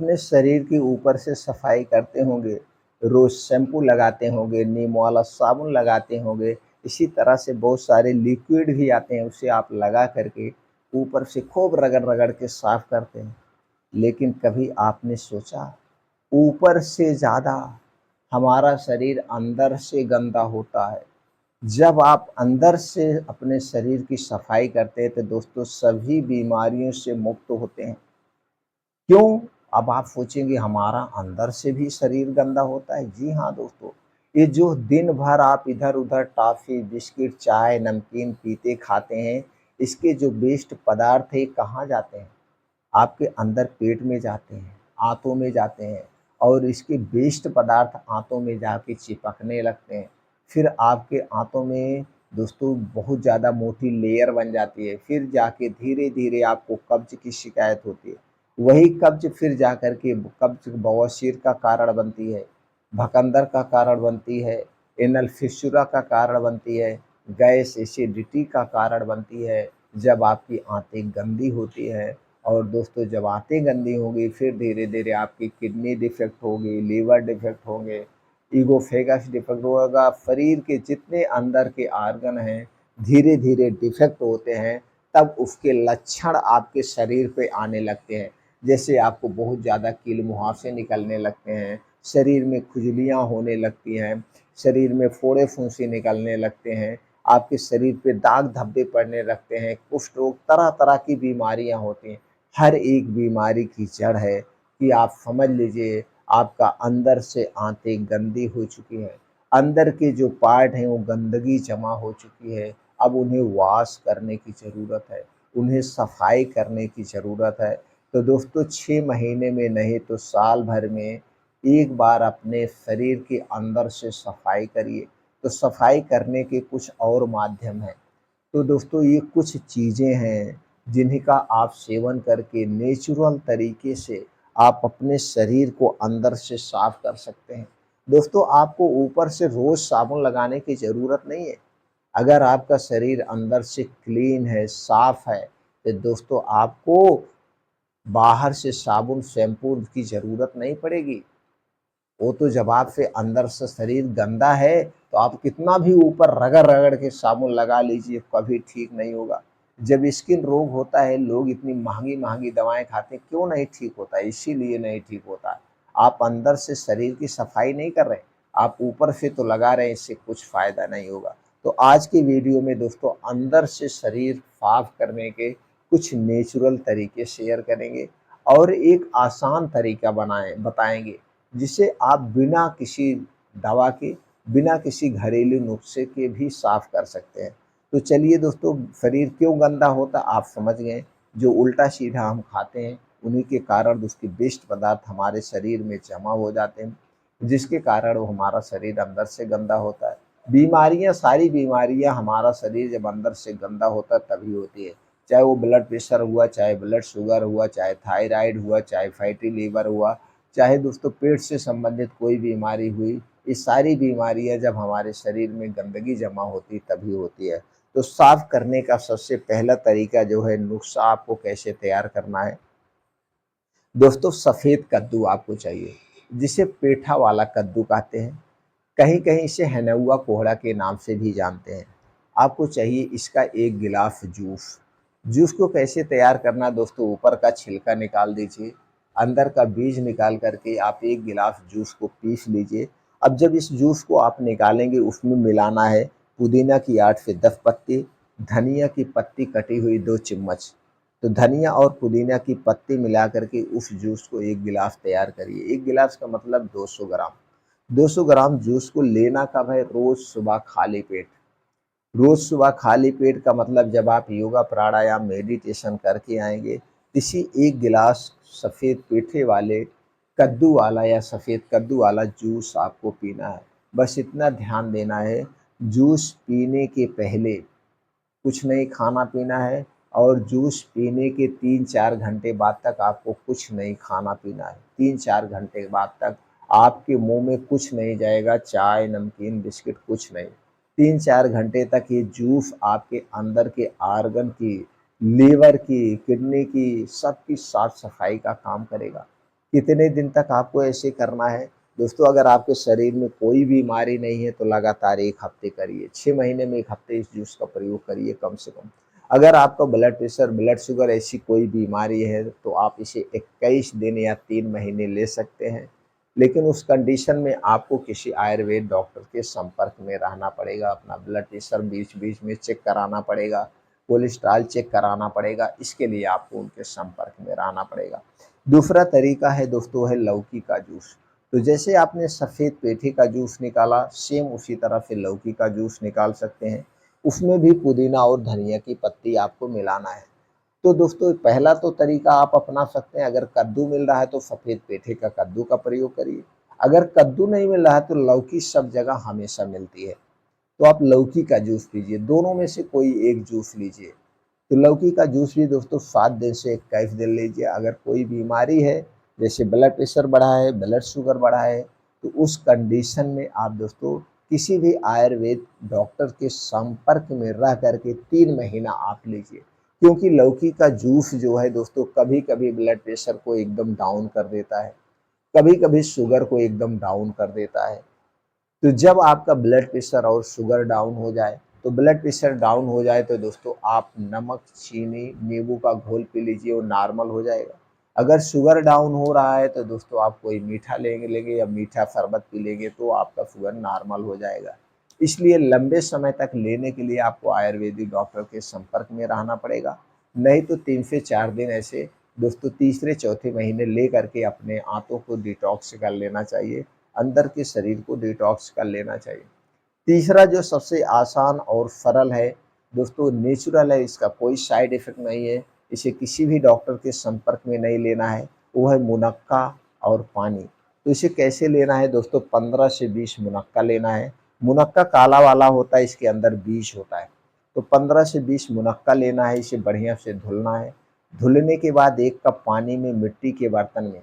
अपने शरीर के ऊपर से सफाई करते होंगे, रोज़ शैम्पू लगाते होंगे, नीम वाला साबुन लगाते होंगे, इसी तरह से बहुत सारे लिक्विड भी आते हैं, उसे आप लगा करके ऊपर से खूब रगड़-रगड़ के साफ करते हैं। लेकिन कभी आपने सोचा, ऊपर से ज़्यादा हमारा शरीर अंदर से गंदा होता है। जब आप अंदर से अपने शरीर की सफाई करते हैं तो दोस्तों सभी बीमारियों से मुक्त होते हैं। क्यों? अब आप सोचेंगे हमारा अंदर से भी शरीर गंदा होता है। जी हाँ दोस्तों, ये जो दिन भर आप इधर-उधर टॉफ़ी, बिस्किट, चाय, नमकीन पीते खाते हैं, इसके जो वेस्ट पदार्थ है ये कहाँ जाते हैं? आपके अंदर पेट में जाते हैं, आँतों में जाते हैं और इसके वेस्ट पदार्थ आँतों में जाके चिपकने लगते हैं। फिर आपके आँतों में दोस्तों बहुत ज़्यादा मोटी लेयर बन जाती है, फिर जाके धीरे-धीरे आपको कब्ज़ की शिकायत होती है। वही कब्ज़ फिर जाकर के कब्ज़ बवासीर का कारण बनती है, भकंदर का कारण बनती है, एनल फिस्चुरा का कारण बनती है, गैस एसिडिटी का कारण बनती है, जब आपकी आँतें गंदी होती हैं। और दोस्तों जब आँतें गंदी होंगी फिर धीरे-धीरे आपकी किडनी डिफ़ेक्ट होगी, लीवर डिफ़ेक्ट होंगे, ईगोफ़ेगस डिफ़ेक्ट होगा, शरीर के जितने अंदर के ऑर्गन हैं, धीरे-धीरे डिफ़ेक्ट होते हैं, तब उसके लक्षण आपके शरीर पे आने लगते हैं। जैसे आपको बहुत ज़्यादा कील-मुहासे निकलने लगते हैं, शरीर में खुजलियाँ होने लगती हैं, शरीर में फोड़े-फुंसी निकलने लगते हैं, आपके शरीर पे दाग-धब्बे पड़ने लगते हैं, कुष्ठ रोग, तरह-तरह की बीमारियाँ होती हैं। हर एक बीमारी की जड़ है कि आप समझ लीजिए आपका अंदर से आंतें गंदी हो चुकी हैं। अंदर के जो पार्ट हैं वो गंदगी जमा हो चुकी है। अब उन्हें वॉश करने की ज़रूरत है, उन्हें सफाई करने की ज़रूरत है। तो दोस्तों 6 महीने में नहीं तो साल भर में एक बार अपने शरीर के अंदर से सफाई करिए। तो सफाई करने के कुछ और माध्यम हैं। तो दोस्तों ये कुछ चीज़ें हैं जिन्हीं का आप सेवन करके नेचुरल तरीके से आप अपने शरीर को अंदर से साफ कर सकते हैं। दोस्तों आपको ऊपर से रोज़ साबुन लगाने की ज़रूरत नहीं है। अगर आपका शरीर अंदर से क्लीन है, साफ है, तो दोस्तों आपको बाहर से साबुन, शैम्पू की ज़रूरत नहीं पड़ेगी। वो तो जब आपसे अंदर से शरीर गंदा है, तो आप कितना भी ऊपर रगड़-रगड़ के साबुन लगा लीजिए, कभी ठीक नहीं होगा। जब स्किन रोग होता है, लोग इतनी महँगी-महँगी दवाएँ खाते हैं, क्यों नहीं ठीक होता है? इसीलिए नहीं ठीक होता है। आप अंदर से शरीर की सफाई नहीं कर रहे, आप ऊपर से तो लगा रहे हैं, इससे कुछ फ़ायदा नहीं होगा। तो आज की वीडियो में दोस्तों अंदर से शरीर साफ करने के कुछ नेचुरल तरीके शेयर करेंगे और एक आसान तरीका बताएँगे जिसे आप बिना किसी दवा के, बिना किसी घरेलू नुस्खे के भी साफ़ कर सकते हैं। तो चलिए दोस्तों शरीर क्यों गंदा होता आप समझ गए। जो उल्टा-सीधा हम खाते हैं, उन्हीं के कारण उसके वेस्ट पदार्थ हमारे शरीर में जमा हो जाते हैं, जिसके कारण वो हमारा शरीर अंदर से गंदा होता है। बीमारियाँ, सारी बीमारियाँ हमारा शरीर जब अंदर से गंदा होता है तभी होती है। चाहे वो ब्लड प्रेशर हुआ, चाहे ब्लड शुगर हुआ, चाहे थायराइड हुआ, चाहे फैटी लीवर हुआ, चाहे दोस्तों पेट से संबंधित कोई बीमारी हुई, ये सारी बीमारियां जब हमारे शरीर में गंदगी जमा होती तभी होती है। तो साफ करने का सबसे पहला तरीका जो है, नुस्खा आपको कैसे तैयार करना है दोस्तों, सफ़ेद कद्दू आपको चाहिए, जिसे पेठा वाला कद्दू कहते हैं। कहीं कहीं इसे हनौआ कोहड़ा के नाम से भी जानते हैं। आपको चाहिए इसका 1 गिलास जूस। जूस को कैसे तैयार करना दोस्तों, ऊपर का छिलका निकाल दीजिए, अंदर का बीज निकाल करके आप 1 गिलास जूस को पीस लीजिए। अब जब इस जूस को आप निकालेंगे उसमें मिलाना है पुदीना की 8 से 10 पत्ती, धनिया की पत्ती कटी हुई 2 चम्मच। तो धनिया और पुदीना की पत्ती मिला करके उस जूस को 1 गिलास तैयार करिए। 1 गिलास का मतलब 200 ग्राम। 200 ग्राम जूस को लेना कब है? रोज़ सुबह खाली पेट। रोज़ सुबह खाली पेट का मतलब जब आप योगा, प्राणायाम, मेडिटेशन करके आएँगे, इसी 1 गिलास सफ़ेद पेठे वाले कद्दू वाला या सफ़ेद कद्दू वाला जूस आपको पीना है। बस इतना ध्यान देना है, जूस पीने के पहले कुछ नहीं खाना-पीना है और जूस पीने के 3-4 घंटे बाद तक आपको कुछ नहीं खाना-पीना है। 3-4 घंटे बाद तक आपके मुँह में कुछ नहीं जाएगा, चाय, नमकीन, बिस्किट कुछ नहीं। 3-4 घंटे तक ये जूस आपके अंदर के ऑर्गन की, लीवर की, किडनी की, सबकी साफ-सफाई का काम करेगा। कितने दिन तक आपको ऐसे करना है? दोस्तों अगर आपके शरीर में कोई बीमारी नहीं है तो लगातार 1 हफ्ते करिए, 6 महीने में 1 हफ्ते इस जूस का प्रयोग करिए कम से कम। अगर आपका ब्लड प्रेशर, ब्लड शुगर ऐसी कोई बीमारी है तो आप इसे 21 दिन या 3 महीने ले सकते हैं। लेकिन उस कंडीशन में आपको किसी आयुर्वेद डॉक्टर के संपर्क में रहना पड़ेगा, अपना ब्लड प्रेशर बीच-बीच में चेक कराना पड़ेगा, कोलेस्ट्रॉल चेक कराना पड़ेगा, इसके लिए आपको उनके संपर्क में रहना पड़ेगा। दूसरा तरीका है दोस्तों है लौकी का जूस। तो जैसे आपने सफ़ेद पेठी का जूस निकाला, सेम उसी तरह से लौकी का जूस निकाल सकते हैं। उसमें भी पुदीना और धनिया की पत्ती आपको मिलाना है। तो दोस्तों पहला तो तरीका आप अपना सकते हैं, अगर कद्दू मिल रहा है तो सफ़ेद पेठे का कद्दू का प्रयोग करिए। अगर कद्दू नहीं मिल रहा है तो लौकी सब जगह हमेशा मिलती है, तो आप लौकी का जूस पीजिए, दोनों में से कोई एक जूस लीजिए। तो लौकी का जूस भी दोस्तों 7 दिन से 21 दिन लीजिए। अगर कोई बीमारी है, जैसे ब्लड प्रेशर बढ़ा है, ब्लड शुगर बढ़ा है, तो उस कंडीशन में आप दोस्तों किसी भी आयुर्वेद डॉक्टर के संपर्क में रह करके 3 महीना आप लीजिए। क्योंकि लौकी का जूस जो है दोस्तों कभी-कभी ब्लड प्रेशर को एकदम डाउन कर देता है, कभी-कभी शुगर को एकदम डाउन कर देता है। तो जब आपका ब्लड प्रेशर और शुगर डाउन हो जाए, तो ब्लड प्रेशर डाउन हो जाए तो दोस्तों आप नमक, चीनी, नींबू का घोल पी लीजिए, वो नॉर्मल हो जाएगा। अगर शुगर डाउन हो रहा है तो दोस्तों आप कोई मीठा लेंगे या मीठा शरबत पी लेंगे तो आपका शुगर नॉर्मल हो जाएगा। इसलिए लंबे समय तक लेने के लिए आपको आयुर्वेदिक डॉक्टर के संपर्क में रहना पड़ेगा। नहीं तो 3 से 4 दिन ऐसे दोस्तों तीसरे चौथे महीने ले करके अपने आंतों को डिटॉक्स कर लेना चाहिए, अंदर के शरीर को डिटॉक्स कर लेना चाहिए। तीसरा जो सबसे आसान और सरल है दोस्तों, नेचुरल है, इसका कोई साइड इफ़ेक्ट नहीं है, इसे किसी भी डॉक्टर के संपर्क में नहीं लेना है, वो है मुनक्का और पानी। तो इसे कैसे लेना है दोस्तों, 15 से 20 मुनक्का लेना है। मुनक्का काला वाला होता है, इसके अंदर बीज होता है। तो 15 से 20 मुनक्का लेना है, इसे बढ़िया से धुलना है। धुलने के बाद 1 कप पानी में मिट्टी के बर्तन में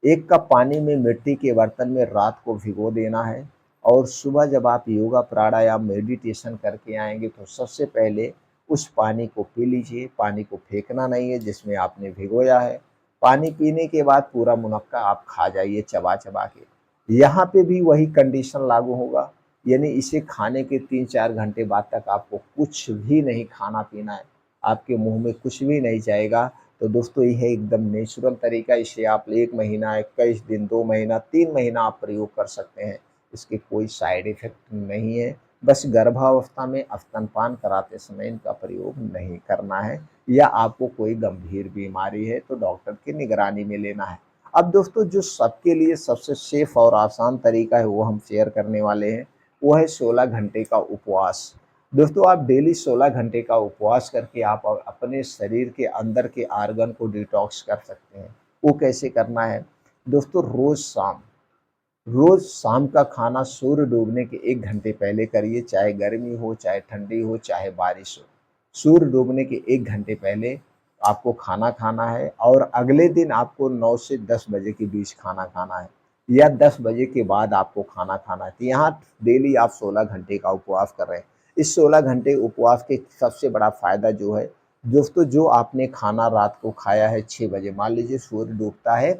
1 कप पानी में मिट्टी के बर्तन में रात को भिगो देना है और सुबह जब आप योगा, प्राणायाम, मेडिटेशन करके आएँगे तो सबसे पहले उस पानी को पी लीजिए, पानी को फेंकना नहीं है जिसमें आपने भिगोया है। पानी पीने के बाद पूरा मुनक्का आप खा जाइए चबा-चबा के। यहाँ पे भी वही कंडीशन लागू होगा, यानी इसे खाने के 3-4 घंटे बाद तक आपको कुछ भी नहीं खाना-पीना है, आपके मुँह में कुछ भी नहीं जाएगा। तो दोस्तों ये है एकदम नेचुरल तरीका, इसे आप 1 महीना, 21 दिन, 2 महीना, 3 महीना आप प्रयोग कर सकते हैं। इसके कोई साइड इफ़ेक्ट नहीं है, बस गर्भावस्था में स्तनपान कराते समय इनका प्रयोग नहीं करना है या आपको कोई गंभीर बीमारी है तो डॉक्टर की निगरानी में लेना है। अब दोस्तों जो सबके लिए सबसे सेफ और आसान तरीका है वो हम शेयर करने वाले हैं, वो है 16 घंटे का उपवास। दोस्तों आप डेली 16 घंटे का उपवास करके आप अपने शरीर के अंदर के आर्गन को डिटॉक्स कर सकते हैं। वो कैसे करना है? दोस्तों रोज़ शाम का खाना सूर्य डूबने के 1 घंटे पहले करिए, चाहे गर्मी हो, चाहे ठंडी हो, चाहे बारिश हो। सूर्य डूबने के 1 घंटे पहले आपको खाना खाना है और अगले दिन आपको 9 से 10 बजे के बीच खाना खाना है या 10 बजे के बाद आपको खाना खाना है। तो यहाँ डेली आप 16 घंटे का उपवास कर रहे हैं। इस 16 घंटे उपवास के सबसे बड़ा फ़ायदा जो है, दोस्तों जो आपने खाना रात को खाया है 6 बजे, मान लीजिए सूर्य डूबता है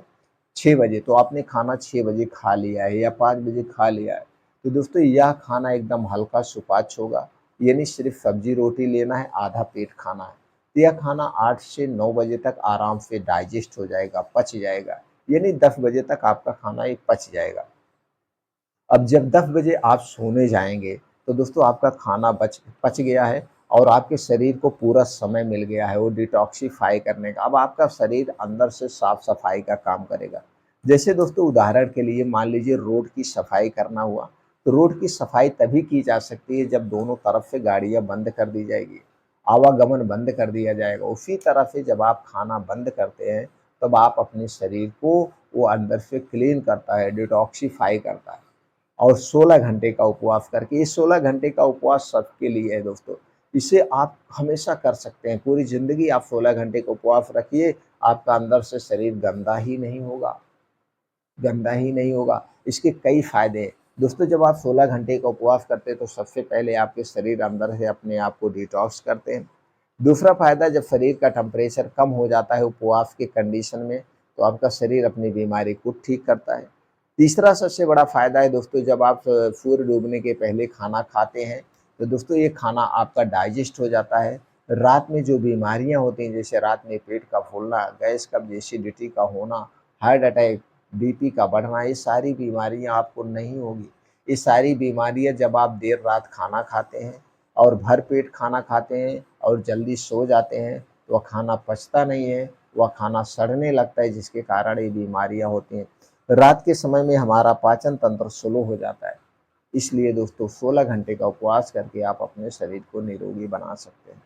6 बजे, तो आपने खाना 6 बजे खा लिया है या 5 बजे खा लिया है, तो दोस्तों यह खाना एकदम हल्का सुपाच्य होगा, यानी सिर्फ़ सब्ज़ी रोटी लेना है, आधा पेट खाना है। तो यह खाना 8 से 9 बजे तक आराम से डाइजेस्ट हो जाएगा, पच जाएगा, यानी 10 बजे तक आपका खाना ये पच जाएगा। अब जब 10 बजे आप सोने जाएँगे, तो दोस्तों आपका खाना पच गया है और आपके शरीर को पूरा समय मिल गया है वो डिटॉक्सिफ़ाई करने का। अब आपका शरीर अंदर से साफ-सफाई का काम करेगा। जैसे दोस्तों उदाहरण के लिए मान लीजिए रोड की सफाई करना हुआ, तो रोड की सफाई तभी की जा सकती है जब दोनों तरफ से गाड़ियाँ बंद कर दी जाएगी, आवागमन बंद कर दिया जाएगा। उसी तरह से जब आप खाना बंद करते हैं, तब आप अपने शरीर को वो अंदर से क्लीन करता है, डिटॉक्सिफ़ाई करता है। और 16 घंटे का उपवास करके, ये 16 घंटे का उपवास सबके लिए है दोस्तों। इसे आप हमेशा कर सकते हैं, पूरी ज़िंदगी आप 16 घंटे का उपवास रखिए, आपका अंदर से शरीर गंदा ही नहीं होगा। इसके कई फ़ायदे हैं। दोस्तों जब आप 16 घंटे का उपवास करते हैं तो सबसे पहले आपके शरीर अंदर से अपने आप को डिटॉक्स करते हैं। दूसरा फ़ायदा, जब शरीर का टेम्परेचर कम हो जाता है उपवास के कंडीशन में, तो आपका शरीर अपनी बीमारी को ठीक करता है। तीसरा सबसे बड़ा फ़ायदा है दोस्तों, जब आप सूर्य डूबने के पहले खाना खाते हैं, तो दोस्तों ये खाना आपका डाइजेस्ट हो जाता है। रात में जो बीमारियाँ होती हैं, जैसे रात में पेट का फूलना, गैस कब्ज़, एसिडिटी का होना, हार्ट अटैक, बीपी का बढ़ना, ये सारी बीमारियाँ आपको नहीं होगी। ये सारी बीमारियाँ जब आप देर रात खाना खाते हैं और भर पेट खाना खाते हैं और जल्दी सो जाते हैं, तो वह खाना पचता नहीं है, वह खाना सड़ने लगता है, जिसके कारण ये बीमारियाँ होती हैं। रात के समय में हमारा पाचन तंत्र स्लो हो जाता है। इसलिए दोस्तों 16 घंटे का उपवास करके आप अपने शरीर को निरोगी बना सकते हैं।